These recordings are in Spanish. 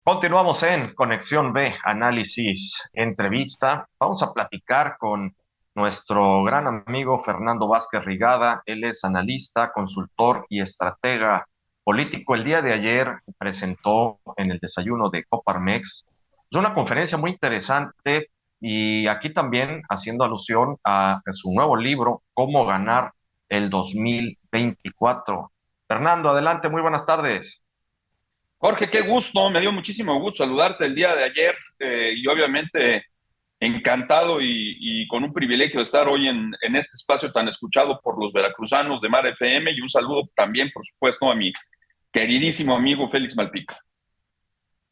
Continuamos en Conexión B, análisis, entrevista. Vamos a platicar con nuestro gran amigo Fernando Vázquez Rigada. Él es analista, consultor y estratega político. El día de ayer presentó en el desayuno de Coparmex una conferencia muy interesante y aquí también haciendo alusión a su nuevo libro, Cómo ganar el 2024. Fernando, adelante, muy buenas tardes. Jorge, qué gusto, me dio muchísimo gusto saludarte el día de ayer y obviamente encantado y con un privilegio de estar hoy en este espacio tan escuchado por los veracruzanos de Mar FM y un saludo también, por supuesto, a mi queridísimo amigo Félix Malpica.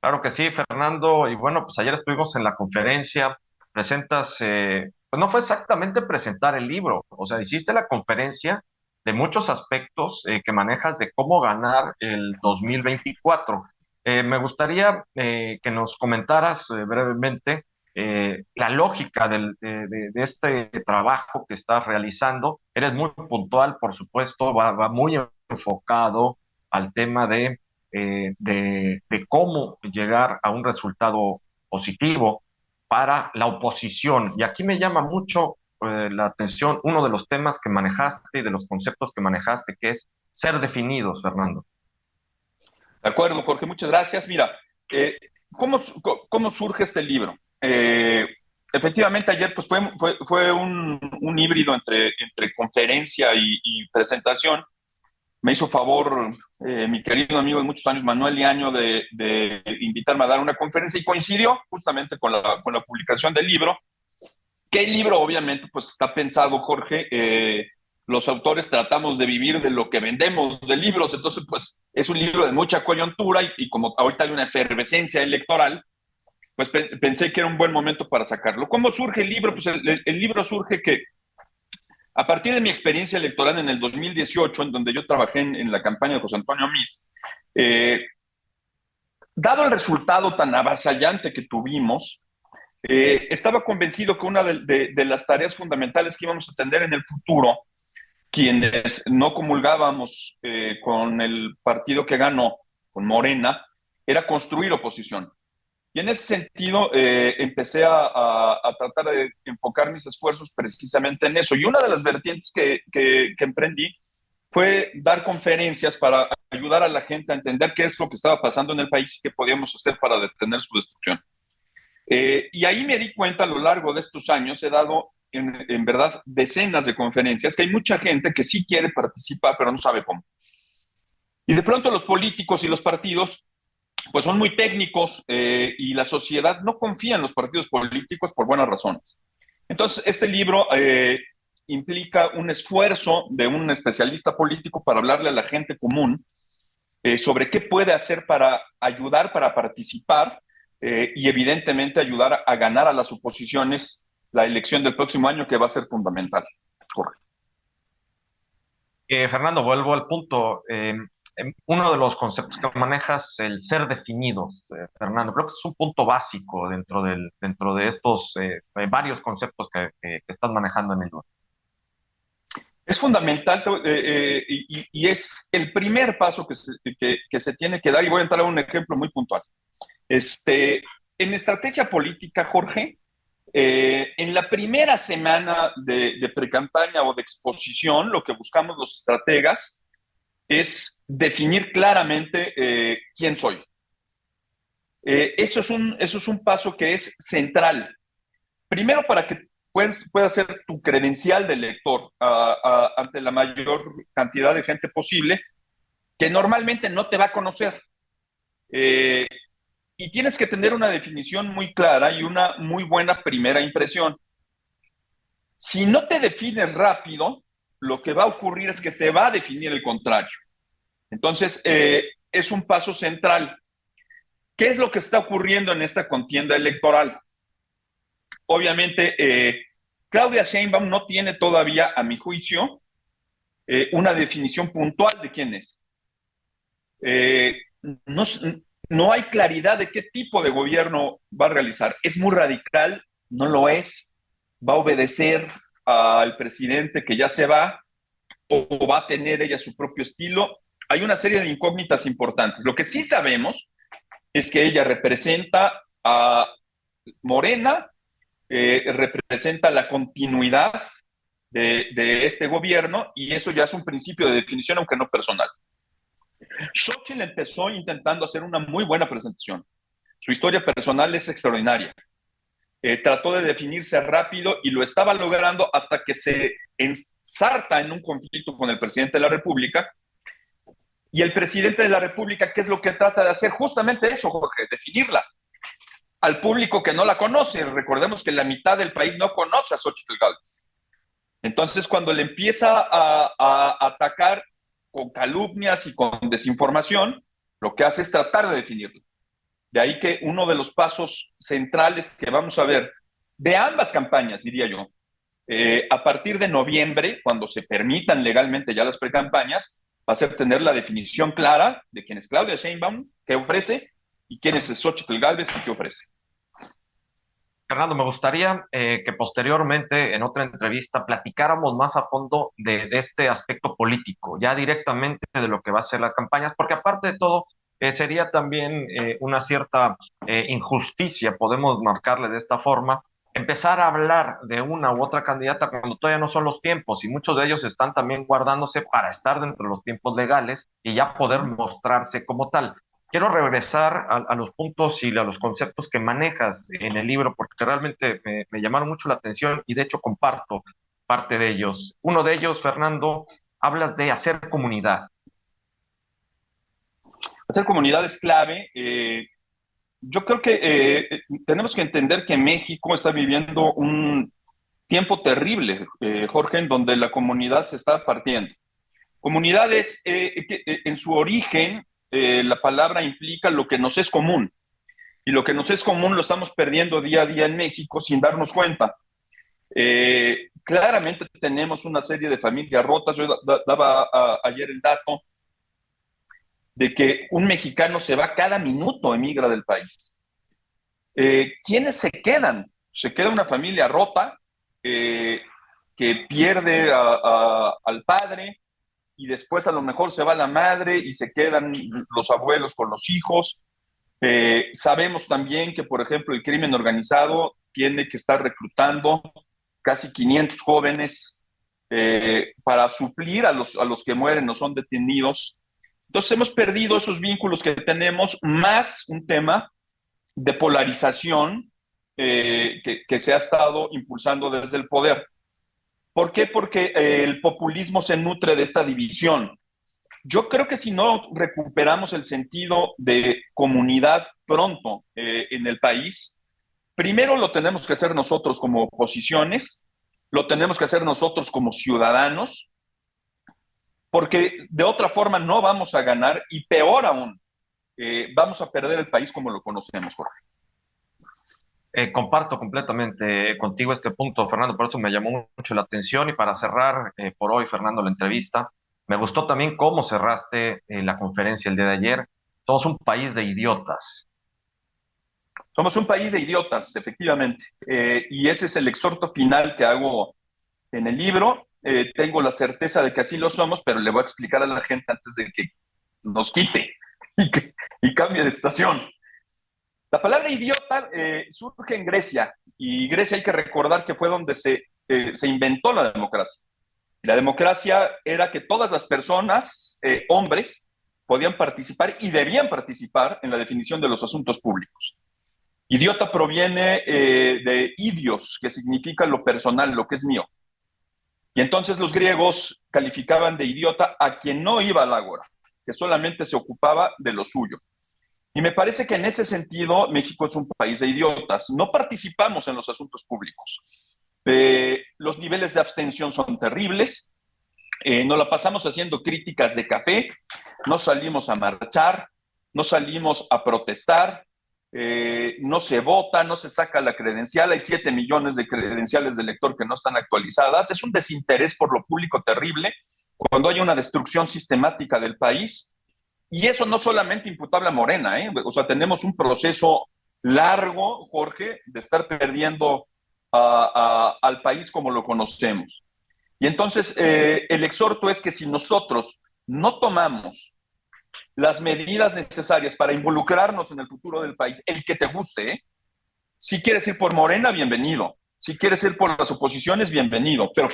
Claro que sí, Fernando. Y bueno, pues ayer estuvimos en la conferencia, presentas, pues no fue exactamente presentar el libro, o sea, hiciste la conferencia de muchos aspectos que manejas de cómo ganar el 2024. Me gustaría que nos comentaras brevemente la lógica de este trabajo que estás realizando. Eres muy puntual, por supuesto, va muy enfocado al tema de cómo llegar a un resultado positivo para la oposición. Y aquí me llama mucho la atención uno de los temas que manejaste y de los conceptos que manejaste, que es ser definidos, Fernando. De acuerdo, Jorge, muchas gracias. Mira, eh, ¿cómo, cómo surge este libro? Efectivamente, ayer pues fue un híbrido entre conferencia y presentación. Me hizo favor mi querido amigo de muchos años, Manuel Liaño, de invitarme a dar una conferencia y coincidió justamente con la publicación del libro, que el libro obviamente pues está pensado, Jorge, los autores tratamos de vivir de lo que vendemos de libros, entonces pues es un libro de mucha coyuntura y como ahorita hay una efervescencia electoral, pues pensé que era un buen momento para sacarlo. ¿Cómo surge el libro? Pues el libro surge que a partir de mi experiencia electoral en el 2018, en donde yo trabajé en la campaña de José Antonio Meade, eh, dado el resultado tan avasallante que tuvimos, estaba convencido que una de las tareas fundamentales que íbamos a tener en el futuro, quienes no comulgábamos con el partido que ganó, con Morena, era construir oposición. Y en ese sentido empecé a tratar de enfocar mis esfuerzos precisamente en eso. Y una de las vertientes que emprendí fue dar conferencias para ayudar a la gente a entender qué es lo que estaba pasando en el país y qué podíamos hacer para detener su destrucción. Y ahí me di cuenta a lo largo de estos años, he dado en verdad decenas de conferencias, que hay mucha gente que sí quiere participar, pero no sabe cómo. Y de pronto los políticos y los partidos pues son muy técnicos y la sociedad no confía en los partidos políticos por buenas razones. Entonces, este libro implica un esfuerzo de un especialista político para hablarle a la gente común sobre qué puede hacer para ayudar, para participar y evidentemente ayudar a ganar a las oposiciones la elección del próximo año que va a ser fundamental. Jorge. Fernando, vuelvo al punto. Uno de los conceptos que manejas, el ser definidos, Fernando, creo que es un punto básico dentro de estos varios conceptos que estás manejando en el libro. Es fundamental y es el primer paso que se tiene que dar y voy a entrar a un ejemplo muy puntual. En estrategia política, Jorge, en la primera semana de pre-campaña o de exposición, lo que buscamos los estrategas es definir claramente quién soy. Eso es un paso que es central. Primero, para que puedas ser tu credencial de lector ante la mayor cantidad de gente posible, que normalmente no te va a conocer. Eh, y tienes que tener una definición muy clara y una muy buena primera impresión. Si no te defines rápido, lo que va a ocurrir es que te va a definir el contrario. Entonces, es un paso central. ¿Qué es lo que está ocurriendo en esta contienda electoral? Obviamente, Claudia Sheinbaum no tiene todavía, a mi juicio, una definición puntual de quién es. Eh, no, no hay claridad de qué tipo de gobierno va a realizar. Es muy radical, no lo es, va a obedecer al presidente que ya se va o va a tener ella su propio estilo. Hay una serie de incógnitas importantes. Lo que sí sabemos es que ella representa a Morena, representa la continuidad de este gobierno, y eso ya es un principio de definición, aunque no personal. Xochitl empezó intentando hacer una muy buena presentación. Su historia personal es extraordinaria. Trató de definirse rápido y lo estaba logrando hasta que se ensarta en un conflicto con el presidente de la República. Y el presidente de la República, ¿qué es lo que trata de hacer? Justamente eso, Jorge, definirla al público que no la conoce. Recordemos que la mitad del país no conoce a Xochitl Gálvez. Entonces, cuando le empieza a atacar con calumnias y con desinformación, lo que hace es tratar de definirlo. De ahí que uno de los pasos centrales que vamos a ver de ambas campañas, diría yo, a partir de noviembre, cuando se permitan legalmente ya las precampañas, va a ser tener la definición clara de quién es Claudia Sheinbaum, qué ofrece, y quién es Xochitl Gálvez y qué ofrece. Fernando, me gustaría que posteriormente en otra entrevista platicáramos más a fondo de este aspecto político, ya directamente de lo que va a ser las campañas, porque aparte de todo, sería también una cierta injusticia, podemos marcarle de esta forma, empezar a hablar de una u otra candidata cuando todavía no son los tiempos y muchos de ellos están también guardándose para estar dentro de los tiempos legales y ya poder mostrarse como tal. Quiero regresar a los puntos y a los conceptos que manejas en el libro, porque realmente me llamaron mucho la atención y de hecho comparto parte de ellos. Uno de ellos, Fernando, hablas de hacer comunidad. Hacer comunidad es clave. Yo creo que tenemos que entender que México está viviendo un tiempo terrible, Jorge, en donde la comunidad se está partiendo. Comunidades, en su origen, la palabra implica lo que nos es común. Y lo que nos es común lo estamos perdiendo día a día en México sin darnos cuenta. Claramente tenemos una serie de familias rotas. Yo daba ayer el dato de que un mexicano se va cada minuto, emigra del país. ¿Quiénes se quedan? Se queda una familia rota que pierde al padre, y después a lo mejor se va la madre y se quedan los abuelos con los hijos. Sabemos también que, por ejemplo, el crimen organizado tiene que estar reclutando casi 500 jóvenes para suplir a los que mueren o son detenidos. Entonces hemos perdido esos vínculos que tenemos, más un tema de polarización que se ha estado impulsando desde el poder. ¿Por qué? Porque el populismo se nutre de esta división. Yo creo que si no recuperamos el sentido de comunidad pronto en el país, primero lo tenemos que hacer nosotros como oposiciones, lo tenemos que hacer nosotros como ciudadanos, porque de otra forma no vamos a ganar, y peor aún, vamos a perder el país como lo conocemos, Jorge. Comparto completamente contigo este punto, Fernando, por eso me llamó mucho la atención y para cerrar por hoy, Fernando, la entrevista, me gustó también cómo cerraste la conferencia el día de ayer. Somos un país de idiotas. Somos un país de idiotas, efectivamente, y ese es el exhorto final que hago en el libro. Tengo la certeza de que así lo somos, pero le voy a explicar a la gente antes de que nos quite y cambie de estación. La palabra idiota surge en Grecia, y Grecia hay que recordar que fue donde se inventó la democracia. La democracia era que todas las personas, hombres, podían participar y debían participar en la definición de los asuntos públicos. Idiota proviene de idios, que significa lo personal, lo que es mío. Y entonces los griegos calificaban de idiota a quien no iba al ágora, que solamente se ocupaba de lo suyo. Y me parece que en ese sentido México es un país de idiotas. No participamos en los asuntos públicos. Los niveles de abstención son terribles. Nos la pasamos haciendo críticas de café. No salimos a marchar, no salimos a protestar. No se vota, no se saca la credencial. Hay 7 millones de credenciales de elector que no están actualizadas. Es un desinterés por lo público terrible cuando hay una destrucción sistemática del país. Y eso no solamente imputable a Morena, ¿eh? O sea, tenemos un proceso largo, Jorge, de estar perdiendo al país como lo conocemos. Y entonces el exhorto es que si nosotros no tomamos las medidas necesarias para involucrarnos en el futuro del país, el que te guste, ¿eh? Si quieres ir por Morena, bienvenido. Si quieres ir por las oposiciones, bienvenido, pero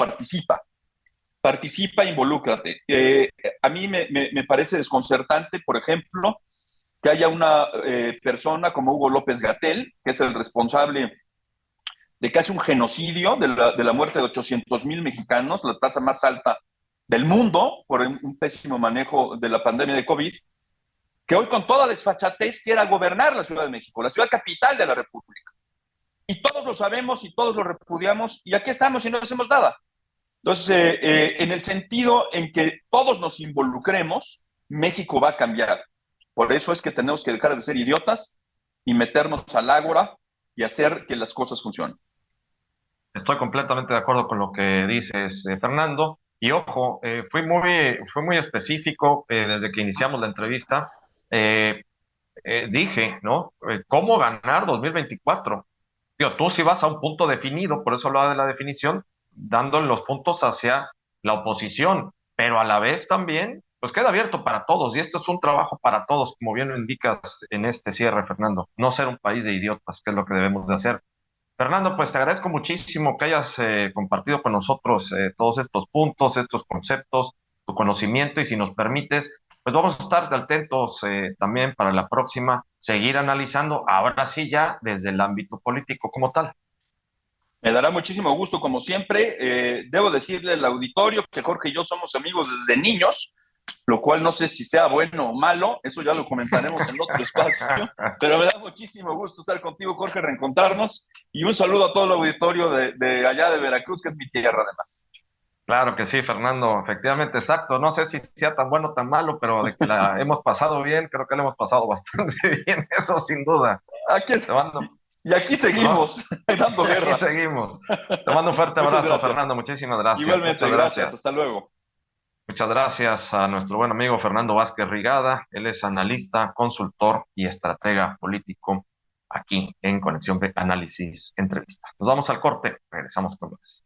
participa, involúcrate. A mí me parece desconcertante, por ejemplo, que haya una persona como Hugo López Gatell, que es el responsable de casi un genocidio de la muerte de 800,000 mexicanos, la tasa más alta del mundo por un pésimo manejo de la pandemia de COVID, que hoy con toda desfachatez quiera gobernar la Ciudad de México, la ciudad capital de la República. Y todos lo sabemos y todos lo repudiamos y aquí estamos y no hacemos nada. Entonces, en el sentido en que todos nos involucremos, México va a cambiar. Por eso es que tenemos que dejar de ser idiotas y meternos al ágora y hacer que las cosas funcionen. Estoy completamente de acuerdo con lo que dices, Fernando. Y ojo, fui muy específico desde que iniciamos la entrevista. Eh, Dije, ¿no? ¿Cómo ganar 2024? Digo, tú sí vas a un punto definido, por eso hablaba de la definición, dando los puntos hacia la oposición, pero a la vez también, pues queda abierto para todos, y esto es un trabajo para todos, como bien lo indicas en este cierre, Fernando. No ser un país de idiotas, que es lo que debemos de hacer. Fernando, pues te agradezco muchísimo que hayas compartido con nosotros todos estos puntos, estos conceptos, tu conocimiento y si nos permites, pues vamos a estar atentos también para la próxima, seguir analizando, ahora sí ya desde el ámbito político como tal. Me dará muchísimo gusto, como siempre. Debo decirle al auditorio que Jorge y yo somos amigos desde niños, lo cual no sé si sea bueno o malo, eso ya lo comentaremos en otro espacio, pero me da muchísimo gusto estar contigo, Jorge, reencontrarnos y un saludo a todo el auditorio de allá de Veracruz, que es mi tierra además. Claro que sí, Fernando, efectivamente, exacto. No sé si sea tan bueno o tan malo, pero de que la hemos pasado bien, creo que la hemos pasado bastante bien, eso sin duda. Aquí es, Te mando, y aquí ¿no? seguimos, dando Y aquí guerra. seguimos. Te mando un fuerte Muchas abrazo, gracias. Fernando. Muchísimas gracias. Igualmente, Muchas gracias. gracias. Hasta luego. Muchas gracias a nuestro buen amigo Fernando Vázquez Rigada. Él es analista, consultor y estratega político aquí en Conexión de Análisis Entrevista. Nos vamos al corte. Regresamos con más.